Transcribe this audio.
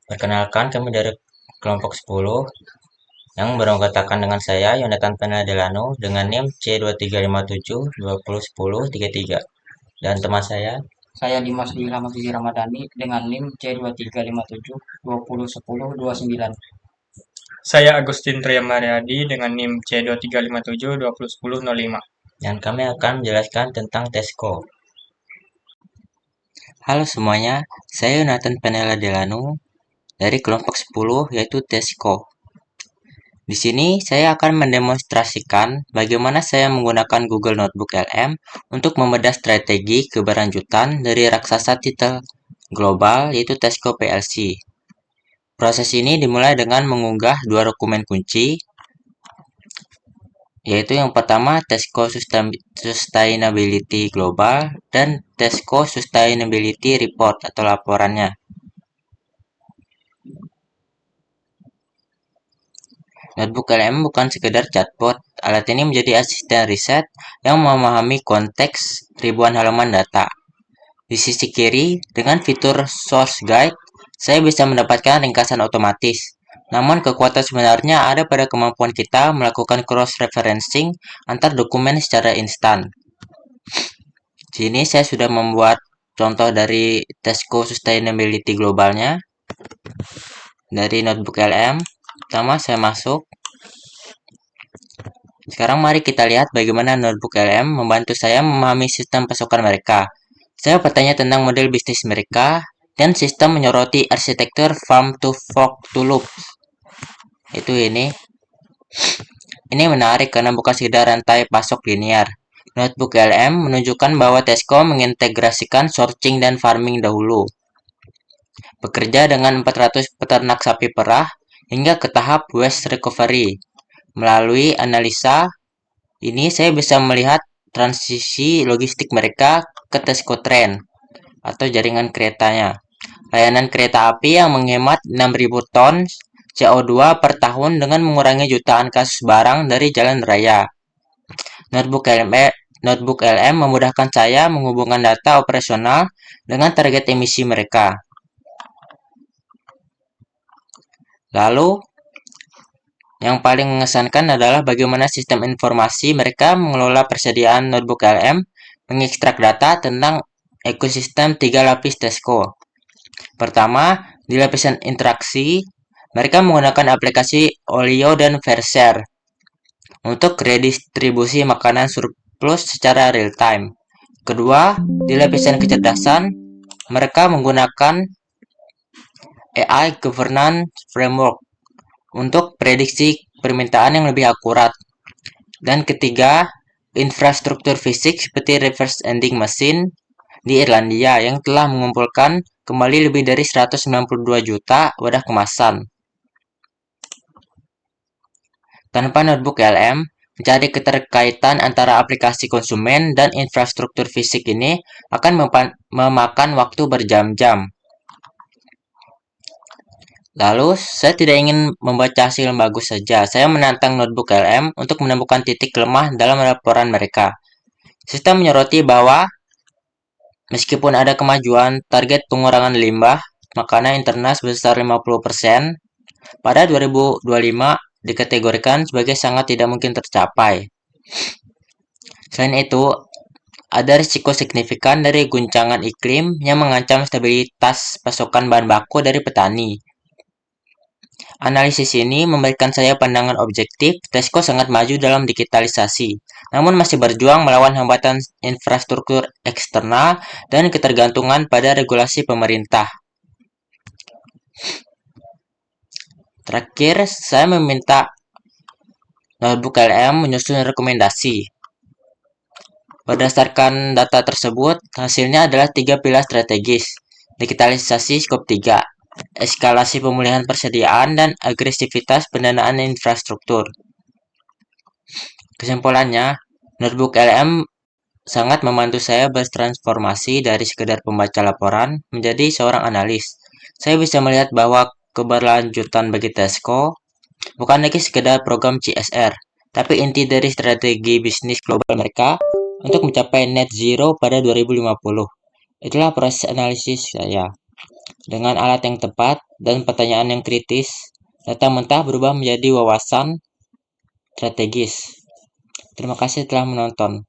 Perkenalkan, kami dari kelompok 10 yang beranggotakan dengan saya, Yonatan Penel Delano, dengan NIM C2357201033. Dan teman Saya Dimas Wilham Azizi Ramadhani dengan NIM C2357201029. Saya Agustin Triyamaryadi dengan NIM C2357201005. dan kami akan menjelaskan tentang TESCO. Halo semuanya, saya Yonatan Penel Delano dari kelompok 10 yaitu TESCO. Di sini saya akan mendemonstrasikan bagaimana saya menggunakan Google Notebook LM untuk membedah strategi keberlanjutan dari raksasa titel global yaitu TESCO PLC. Proses ini dimulai dengan mengunggah dua dokumen kunci, yaitu yang pertama TESCO Sustainability Global dan TESCO Sustainability Report atau laporannya. Notebook LM bukan sekedar chatbot, alat ini menjadi asisten riset yang memahami konteks ribuan halaman data. Di sisi kiri, dengan fitur Source Guide, saya bisa mendapatkan ringkasan otomatis. Namun kekuatan sebenarnya ada pada kemampuan kita melakukan cross-referencing antar dokumen secara instan. Di sini saya sudah membuat contoh dari TESCO Sustainability Globalnya dari Notebook LM. Pertama saya masuk. Sekarang mari kita lihat bagaimana Notebook LM membantu saya memahami sistem pasokan mereka. Saya bertanya tentang model bisnis mereka dan sistem menyoroti arsitektur farm to fork to loop. Itu ini. Ini menarik karena bukan sekedar rantai pasok linear. Notebook LM menunjukkan bahwa TESCO mengintegrasikan sourcing dan farming dahulu. Bekerja dengan 400 peternak sapi perah hingga ke tahap waste recovery. Melalui analisa ini saya bisa melihat transisi logistik mereka ke TESCO Train atau jaringan keretanya. Layanan kereta api yang menghemat 6.000 ton CO2 per tahun dengan mengurangi jutaan kasus barang dari jalan raya. Notebook LM memudahkan saya menghubungkan data operasional dengan target emisi mereka. Lalu, yang paling mengesankan adalah bagaimana sistem informasi mereka mengelola persediaan Notebook LM mengekstrak data tentang ekosistem 3 lapis TESCO. Pertama, di lapisan interaksi, mereka menggunakan aplikasi Olio dan Vershare untuk redistribusi makanan surplus secara real-time. Kedua, di lapisan kecerdasan, mereka menggunakan AI Governance Framework untuk prediksi permintaan yang lebih akurat. Dan ketiga, infrastruktur fisik seperti reverse vending machine di Irlandia yang telah mengumpulkan kembali lebih dari 192 juta wadah kemasan. Tanpa Notebook LM, mencari keterkaitan antara aplikasi konsumen dan infrastruktur fisik ini akan memakan waktu berjam-jam. Lalu, saya tidak ingin membaca hasil yang bagus saja. Saya menantang Notebook LM untuk menemukan titik lemah dalam laporan mereka. Sistem menyoroti bahwa meskipun ada kemajuan, target pengurangan limbah makanan internal sebesar 50% pada 2025 dikategorikan sebagai sangat tidak mungkin tercapai. Selain itu, ada risiko signifikan dari guncangan iklim yang mengancam stabilitas pasokan bahan baku dari petani. Analisis ini memberikan saya pandangan objektif. TESCO sangat maju dalam digitalisasi, namun masih berjuang melawan hambatan infrastruktur eksternal dan ketergantungan pada regulasi pemerintah. Terakhir, saya meminta Notebook LM menyusun rekomendasi. Berdasarkan data tersebut, hasilnya adalah 3 pilar strategis: digitalisasi skop 3, eskalasi pemulihan persediaan, dan agresivitas pendanaan infrastruktur. Kesimpulannya, Notebook LM sangat membantu saya bertransformasi dari sekedar pembaca laporan menjadi seorang analis. Saya bisa melihat bahwa keberlanjutan bagi TESCO bukan lagi sekedar program CSR, tapi inti dari strategi bisnis global mereka untuk mencapai net zero pada 2050. Itulah proses analisis saya. Dengan alat yang tepat dan pertanyaan yang kritis, data mentah berubah menjadi wawasan strategis. Terima kasih telah menonton.